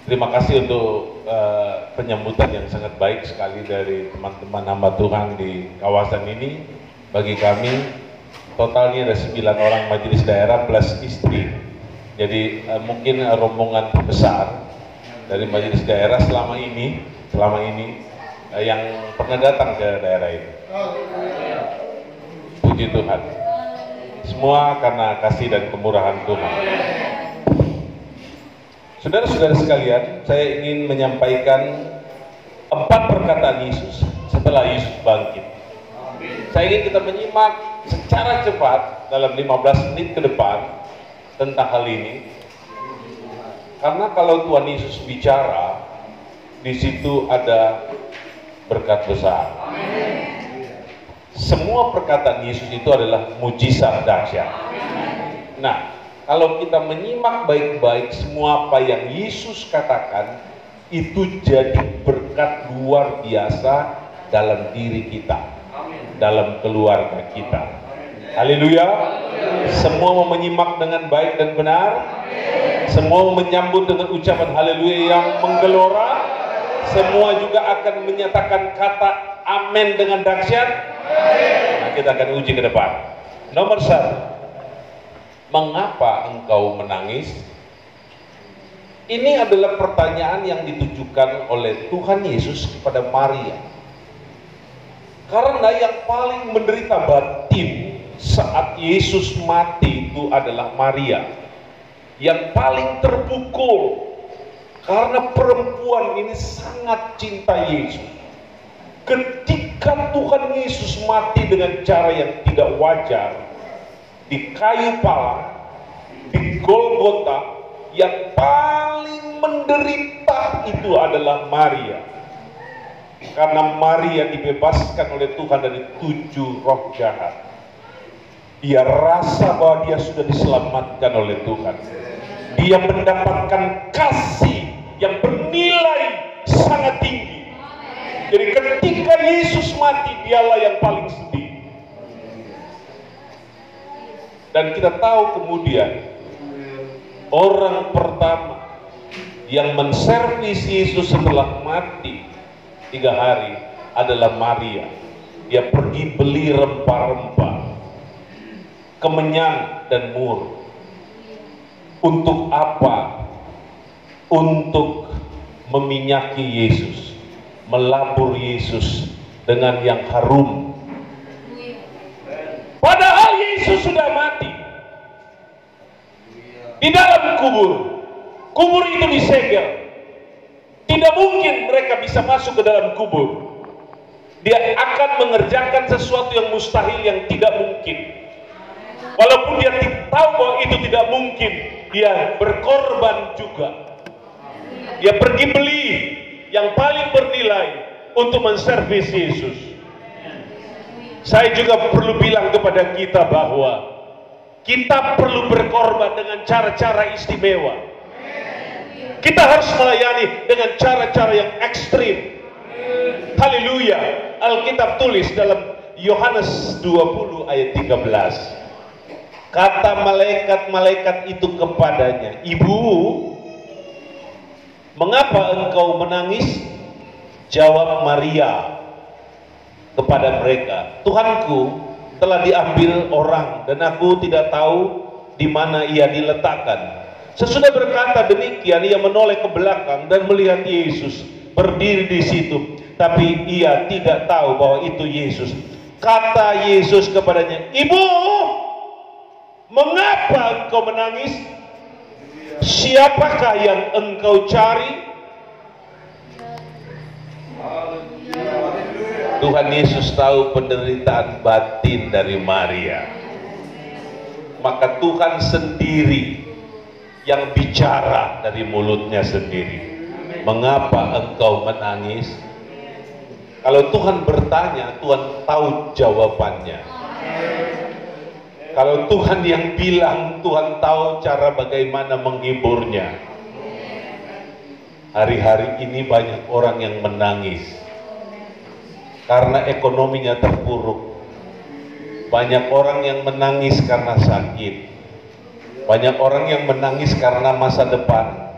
Terima kasih untuk penyambutan yang sangat baik sekali dari teman-teman hamba Tuhan di kawasan ini. Bagi kami, totalnya ada 9 orang majelis daerah plus istri. Jadi mungkin rombongan terbesar dari majelis daerah selama ini yang pernah datang ke daerah ini. Puji Tuhan. Semua karena kasih dan kemurahan Tuhan. Saudara-saudara sekalian, saya ingin menyampaikan 4 perkataan Yesus setelah Yesus bangkit. Saya ingin kita menyimak secara cepat dalam 15 menit ke depan tentang hal ini. Karena kalau Tuhan Yesus bicara, di situ ada berkat besar. Semua perkataan Yesus itu adalah mujizat dahsyat. Nah, kalau kita menyimak baik-baik semua apa yang Yesus katakan, itu jadi berkat luar biasa dalam diri kita, dalam keluarga kita. Haleluya. Semua mau menyimak dengan baik dan benar. Semua mau menyambut dengan ucapan haleluya yang menggelora. Semua juga akan menyatakan kata amin dengan dahsyat. Nah, kita akan uji ke depan. Nomor 1. Mengapa engkau menangis? Ini adalah pertanyaan yang ditujukan oleh Tuhan Yesus kepada Maria. Karena yang paling menderita batin saat Yesus mati itu adalah Maria. Yang paling terpukul karena perempuan ini sangat cinta Yesus. Ketika Tuhan Yesus mati dengan cara yang tidak wajar di kayu palang, di Golgota, yang paling menderita itu adalah Maria. Karena Maria dibebaskan oleh Tuhan dari 7 roh jahat. Dia rasa bahwa dia sudah diselamatkan oleh Tuhan. Dia mendapatkan kasih yang bernilai sangat tinggi. Jadi ketika Yesus mati, dialah yang paling sedih. Dan kita tahu kemudian orang pertama yang menservis Yesus setelah mati 3 hari adalah Maria. Dia pergi beli rempah-rempah, kemenyan dan mur. Untuk apa? Untuk meminyaki Yesus, melabur Yesus dengan yang harum. Padahal Yesus sudah mati di dalam kubur. Kubur itu disegel. Tidak mungkin mereka bisa masuk ke dalam kubur. Dia akan mengerjakan sesuatu yang mustahil, yang tidak mungkin. Walaupun dia tahu bahwa itu tidak mungkin, dia berkorban juga. Dia pergi beli yang paling bernilai untuk menservis Yesus. Saya juga perlu bilang kepada kita bahwa kita perlu berkorban dengan cara-cara istimewa. Kita harus melayani dengan cara-cara yang ekstrim. Haleluya. Alkitab tulis dalam Yohanes 20 ayat 13. Kata malaikat-malaikat itu kepadanya, "Ibu, mengapa engkau menangis?" Jawab Maria kepada mereka, "Tuhanku telah diambil orang dan aku tidak tahu di mana ia diletakkan." Sesudah berkata demikian, ia menoleh ke belakang dan melihat Yesus berdiri di situ, tapi ia tidak tahu bahwa itu Yesus. Kata Yesus kepadanya, "Ibu, mengapa engkau menangis? Siapakah yang engkau cari?" Tuhan Yesus tahu penderitaan batin dari Maria. Maka Tuhan sendiri yang bicara dari mulutnya sendiri. Mengapa engkau menangis? Kalau Tuhan bertanya, Tuhan tahu jawabannya. Kalau Tuhan yang bilang, Tuhan tahu cara bagaimana menghiburnya. Hari-hari ini banyak orang yang menangis karena ekonominya terpuruk. Banyak orang yang menangis karena sakit. Banyak orang yang menangis karena masa depan.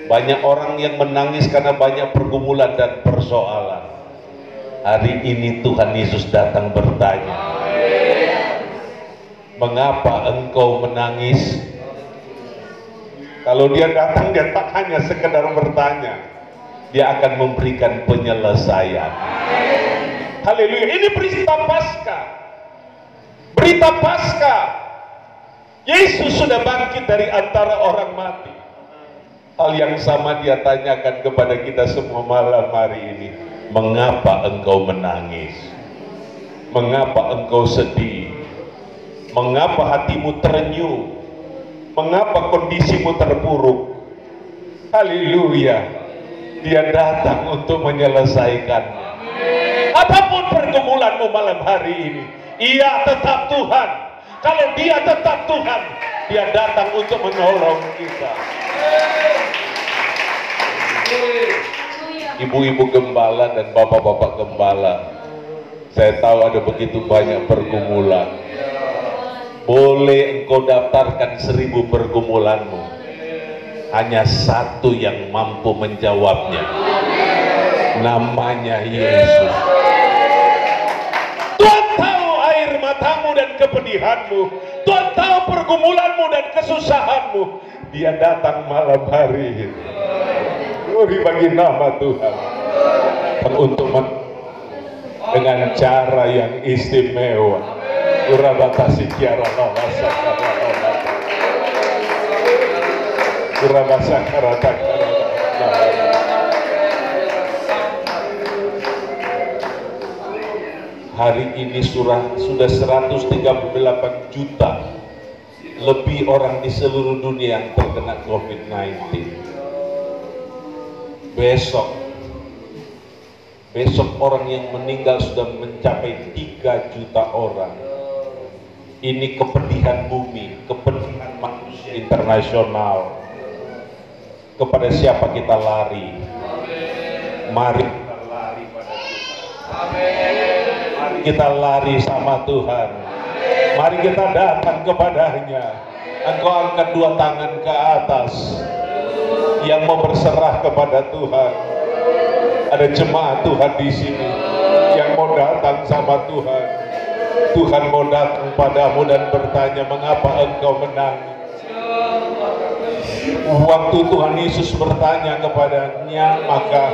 Banyak orang yang menangis karena banyak pergumulan dan persoalan. Hari ini Tuhan Yesus datang bertanya, mengapa engkau menangis? Kalau dia datang, dia tak hanya sekedar bertanya, dia akan memberikan penyelesaian. Haleluya. Ini berita Paskah. Berita Paskah. Yesus sudah bangkit dari antara orang mati. Hal yang sama dia tanyakan kepada kita semua malam hari ini. Mengapa engkau menangis? Mengapa engkau sedih? Mengapa hatimu terenyuh? Mengapa kondisimu terpuruk? Haleluya. Dia datang untuk menyelesaikannya. Apapun pergumulanmu malam hari ini, Ia tetap Tuhan. Kalau Dia tetap Tuhan, Dia datang untuk menolong kita. Ibu-ibu gembala dan bapak-bapak gembala, saya tahu ada begitu banyak pergumulan. Boleh engkau daftarkan 1000 pergumulanmu, hanya satu yang mampu menjawabnya. Namanya Yesus. Tuhan tahu air matamu dan kepedihanmu. Tuhan tahu pergumulanmu dan kesusahanmu. Dia datang malam hari ini. Glory bagi nama Tuhan. Untuk dengan cara yang istimewa. Urabatasi kiara lawasa karala. Urabasa karata karala. Hari ini sudah 138 juta lebih orang di seluruh dunia yang terkena COVID-19. Besok orang yang meninggal sudah mencapai 3 juta orang. Ini kepedihan bumi, kepedihan manusia internasional. Kepada siapa kita lari? Mari kita lari pada Tuhan. Mari kita lari sama Tuhan. Mari kita datang kepadanya. Engkau angkat 2 tangan ke atas yang mau berserah kepada Tuhan. Ada jemaat Tuhan di sini yang mau datang sama Tuhan. Tuhan mau datang padamu dan bertanya, mengapa engkau menangis? Waktu Tuhan Yesus bertanya kepadanya, maka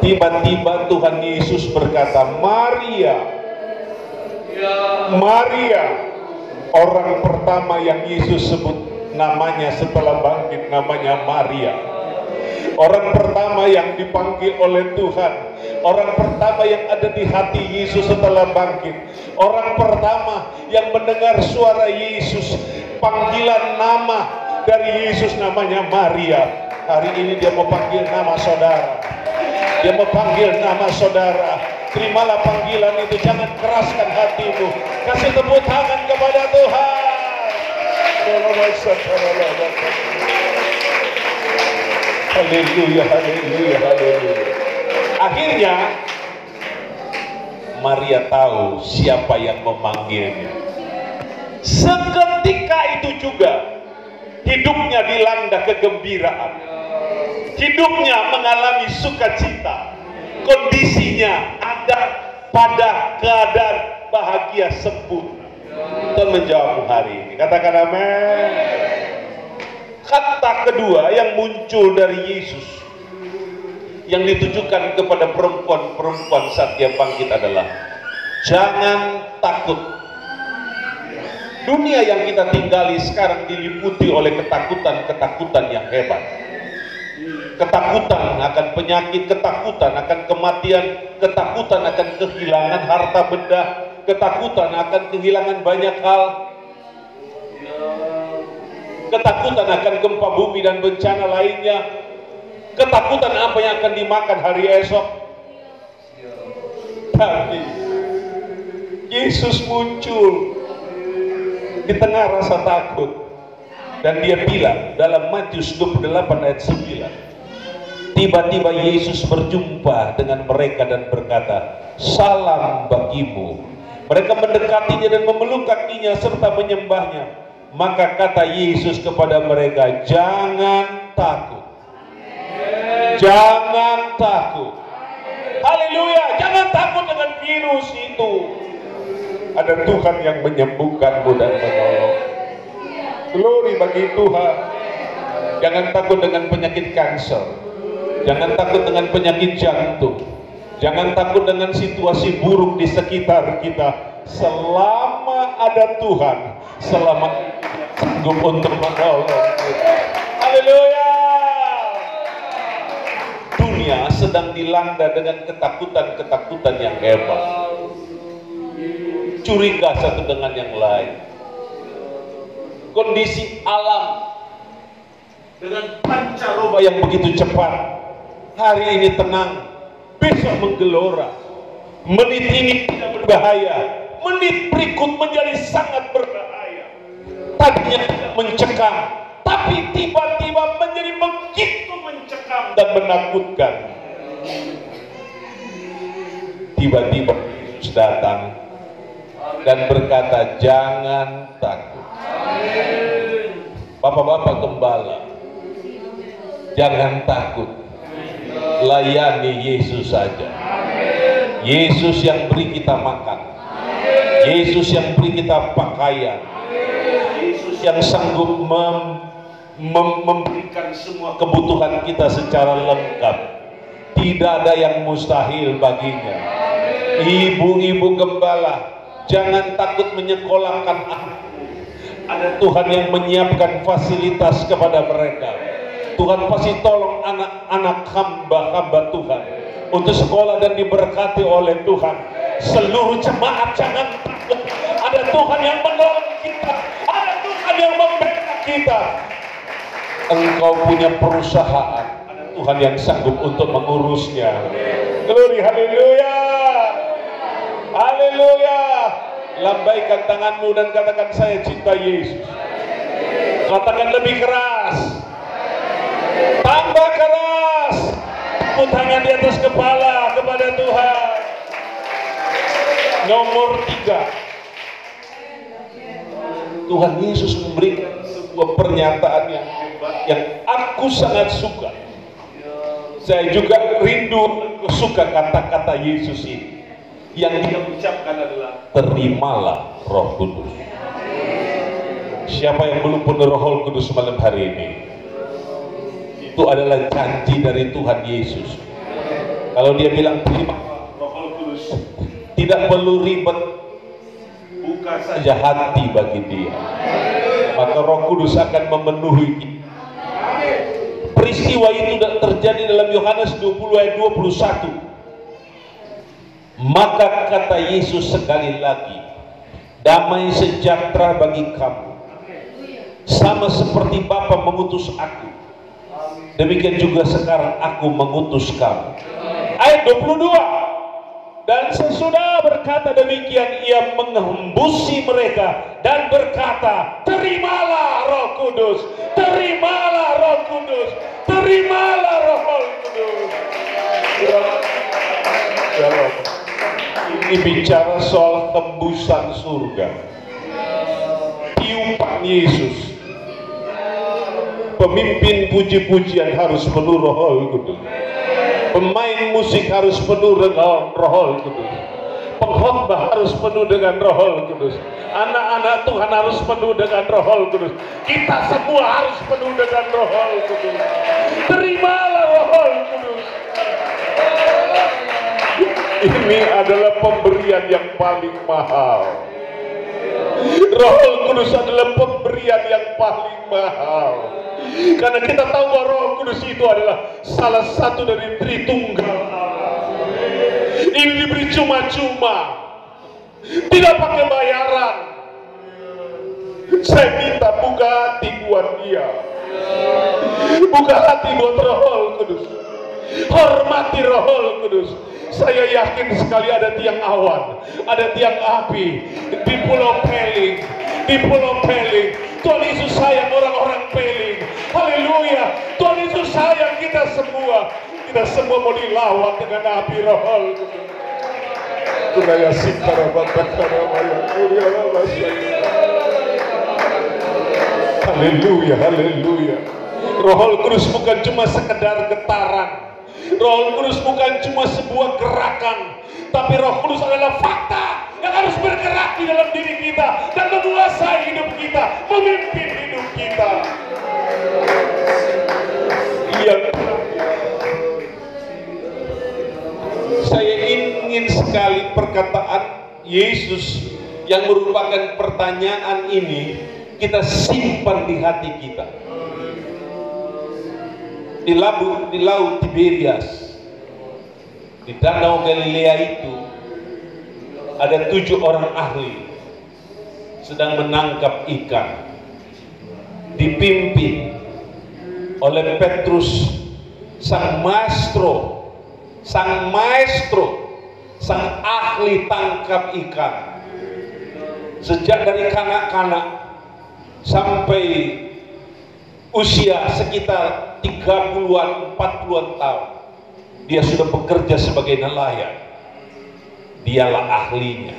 tiba-tiba Tuhan Yesus berkata, Maria. Maria. Orang pertama yang Yesus sebut namanya setelah bangkit, namanya Maria. Orang pertama yang dipanggil oleh Tuhan, orang pertama yang ada di hati Yesus setelah bangkit, orang pertama yang mendengar suara Yesus, panggilan nama dari Yesus namanya Maria. Hari ini dia mau panggil nama saudara. Dia mau panggil nama saudara. Terimalah panggilan itu, jangan keraskan hatimu. Kasih tepuk tangan kepada Tuhan. Haleluya, haleluya, haleluya. Akhirnya Maria tahu siapa yang memanggilnya. Seketika itu juga hidupnya dilanda kegembiraan. Hidupnya mengalami sukacita. Kondisinya ada pada keadaan bahagia sempurna. Tuhan menjawabmu hari ini. Katakan amin. Kata kedua yang muncul dari Yesus yang ditujukan kepada perempuan-perempuan saat dia bangkit adalah jangan takut. Dunia yang kita tinggali sekarang diliputi oleh ketakutan-ketakutan yang hebat. Ketakutan akan penyakit, ketakutan akan kematian, ketakutan akan kehilangan harta benda, ketakutan akan kehilangan banyak hal, ketakutan akan gempa bumi dan bencana lainnya, ketakutan apa yang akan dimakan hari esok. Tapi Yesus muncul di tengah rasa takut dan dia bilang dalam Matius 28 ayat 9, tiba-tiba Yesus berjumpa dengan mereka dan berkata, salam bagimu. Mereka mendekatinya dan memeluk kakinya serta menyembahnya. Maka kata Yesus kepada mereka, jangan takut. Jangan takut. Haleluya. Jangan takut dengan virus itu. Ada Tuhan yang menyembuhkanmu dan menolong. Glory bagi Tuhan. Jangan takut dengan penyakit kanker. Jangan takut dengan penyakit jantung. Jangan takut dengan situasi buruk di sekitar kita. Selama ada Tuhan, selama sanggup untuk menolong kita. Haleluya. Dunia sedang dilanda dengan ketakutan-ketakutan yang hebat. Curiga satu dengan yang lain. Kondisi alam dengan pancaroba yang begitu cepat. Hari ini tenang, besok menggelora. Menit ini tidak berbahaya, menit berikut menjadi sangat berbahaya. Tadinya tidak mencekam, tapi tiba-tiba menjadi begitu mencekam dan menakutkan. Tiba-tiba Yesus datang dan berkata, jangan takut. Bapak-bapak gembala, jangan takut. Layani Yesus saja. Yesus yang beri kita makan. Yesus yang beri kita pakaian. Yesus yang sanggup memberikan semua kebutuhan kita secara lengkap. Tidak ada yang mustahil baginya. Ibu-ibu gembala, jangan takut menyekolahkan anak. Ada Tuhan yang menyiapkan fasilitas kepada mereka. Tuhan pasti tolong anak-anak hamba-hamba Tuhan untuk sekolah dan diberkati oleh Tuhan. Seluruh jemaat jangan takut. Ada Tuhan yang menolong kita. Ada Tuhan yang membela kita. Engkau punya perusahaan. Ada Tuhan yang sanggup untuk mengurusnya. Glory, haleluya. Haleluya. Lambaikan tanganmu dan katakan, saya cinta Yesus. Katakan lebih keras. Tambah keras. Put tangan di atas kepala kepada Tuhan. Nomor 3. Tuhan Yesus memberikan sebuah pernyataan yang hebat, yang aku sangat suka. Saya juga rindu, suka kata-kata Yesus ini. Yang dia ucapkan adalah, terimalah Roh Kudus. Siapa yang belum penuh Roh Kudus malam hari ini? Itu adalah janji dari Tuhan Yesus. Kalau dia bilang terima Roh Kudus, tidak perlu ribet, buka saja hati bagi dia, maka Roh Kudus akan memenuhi kita. Peristiwa itu terjadi dalam Yohanes 20 ayat 21. Maka kata Yesus sekali lagi, damai sejahtera bagi kamu, sama seperti Bapa mengutus aku, demikian juga sekarang aku mengutus kamu. Ayat 22. Dan sesudah berkata demikian, ia mengembusi mereka dan berkata, terimalah Roh Kudus, terimalah Roh Kudus, terimalah Roh Kudus. Ini bicara soal tembusan surga. Tiupan Yesus. Pemimpin puji-pujian harus penuh Roh Kudus. Pemain musik harus penuh dengan Roh Kudus. Pengkhotbah harus penuh dengan Roh Kudus. Anak-anak Tuhan harus penuh dengan Roh Kudus. Kita semua harus penuh dengan Roh Kudus. Terimalah Roh Kudus. Ini adalah pemberian yang paling mahal. Roh Kudus adalah pemberian yang paling mahal. Karena kita tahu bahwa Roh Kudus itu adalah salah satu dari Tritunggal Allah. Ini diberi cuma-cuma, tidak pakai bayaran. Saya minta buka hati buat dia, buka hati buat Roh Kudus, hormati Roh Kudus. Saya yakin sekali ada tiang awan, ada tiang api di Pulau Peling, di Pulau Peling. Tuhan Yesus sayang orang-orang Peling. Haleluya. Tuhan Yesus sayang kita semua. Kita semua mau dilawat dengan api Roh Kudus. Tunaya sintara batakara maya kuria lalasa. Haleluya, haleluya. Roh Kudus bukan cuma sekedar getaran. Roh Kudus bukan cuma sebuah gerakan, tapi Roh Kudus adalah fakta yang harus bergerak di dalam diri kita dan menguasai hidup kita, memimpin hidup kita. Saya ingin sekali perkataan Yesus yang merupakan pertanyaan ini kita simpan di hati kita. Di laut Tiberias, di danau Galilea itu ada 7 orang ahli sedang menangkap ikan, dipimpin oleh Petrus, sang maestro, sang ahli tangkap ikan. Sejak dari kanak-kanak sampai usia sekitar 30-an, 40-an tahun, dia sudah bekerja sebagai nelayan. Dialah ahlinya.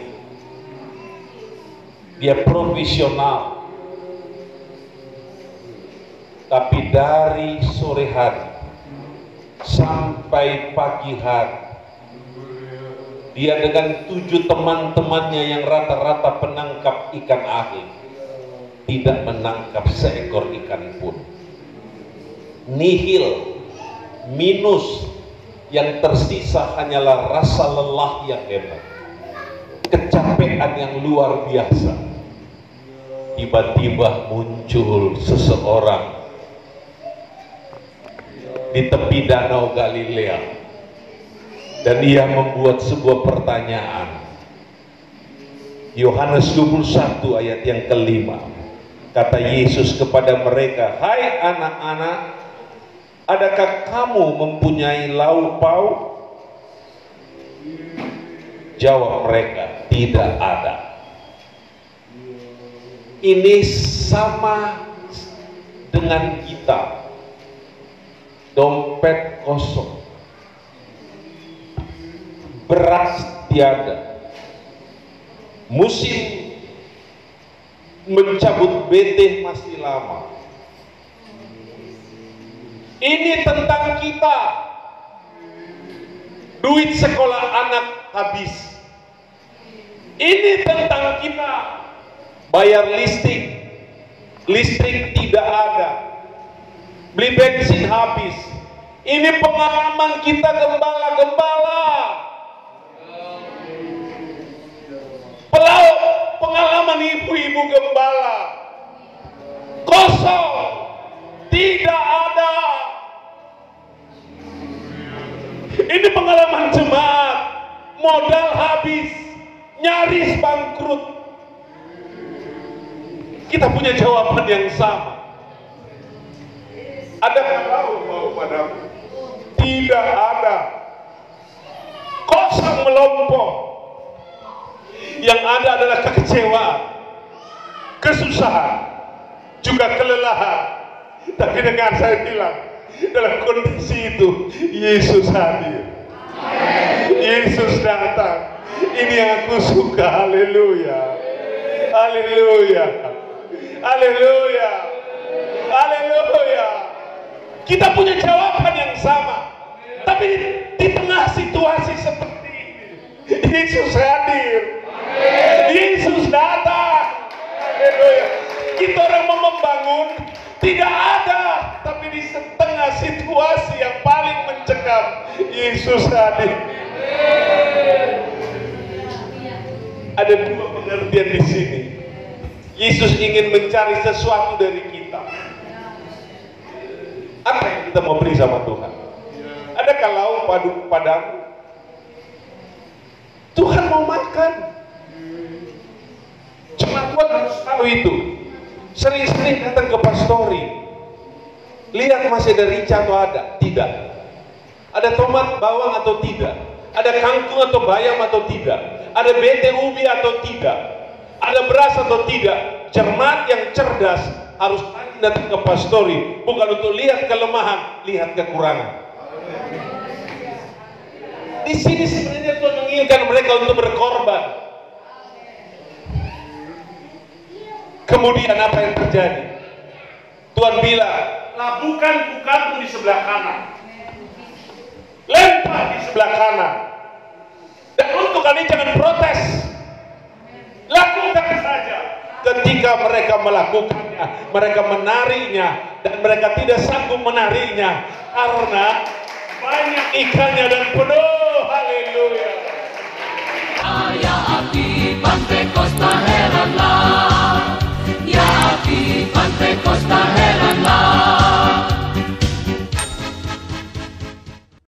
Dia profesional. Tapi dari sore hari sampai pagi hari, dia dengan 7 teman-temannya yang rata-rata penangkap ikan ahli tidak menangkap seekor ikan pun. Nihil, minus, yang tersisa hanyalah rasa lelah yang hebat, kecapean yang luar biasa. Tiba-tiba muncul seseorang di tepi danau Galilea dan ia membuat sebuah pertanyaan. Yohanes 21 ayat yang kelima, kata Yesus kepada mereka, "Hai anak-anak, adakah kamu mempunyai lauk pauk?" Jawab mereka, "Tidak ada." Ini sama dengan kita. Dompet kosong, beras tiada, musim mencabut bete masih lama. Ini tentang kita. Duit sekolah anak habis. Ini tentang kita. Bayar listrik tidak ada. Beli bensin habis. Ini pengalaman kita gembala-gembala. Pengalaman ibu-ibu gembala. Kosong. Tidak ada. Ini pengalaman jemaat. Modal habis. Nyaris bangkrut. Kita punya jawaban yang sama. Adakah lauk pauk padamu? Tidak ada. Kosong melompong. Yang ada adalah kekecewaan, kesusahan, juga kelelahan. Tapi dengar saya bilang, dalam kondisi itu Yesus hadir. Yesus datang. Ini yang aku suka. Haleluya. Haleluya. Haleluya. Haleluya. Kita punya jawaban yang sama. Tapi di tengah situasi seperti ini, Yesus hadir. Yesus datang. Haleluya. Kita orang mau membangun, tidak ada. Tapi di tengah situasi yang paling mencekam, Yesus hadir. Ada 2 pengertian di sini. Yesus ingin mencari sesuatu dari kita. Apa yang kita mau beri sama Tuhan? Adakah lauk padamu? Tuhan mau makan. Cuma Tuhan harus tahu itu. Sering-sering datang ke pastori, lihat masih ada rica atau ada? Tidak. Ada tomat bawang atau tidak? Ada kangkung atau bayam atau tidak? Ada bete ubi atau tidak? Ada beras atau tidak? Cermat yang cerdas harus datang ke pastori, bukan untuk lihat kelemahan, lihat kekurangan. Di sini sebenarnya Tuhan menginginkan mereka untuk berkorban. Kemudian apa yang terjadi? Tuhan bilang, labuhkan bukamu di sebelah kanan, lempar di sebelah kanan. Dan untuk kalian jangan protes, lakukan saja. Ketika mereka melakukannya, mereka menariknya, dan mereka tidak sanggup menariknya karena banyak ikannya dan penuh. Haleluya.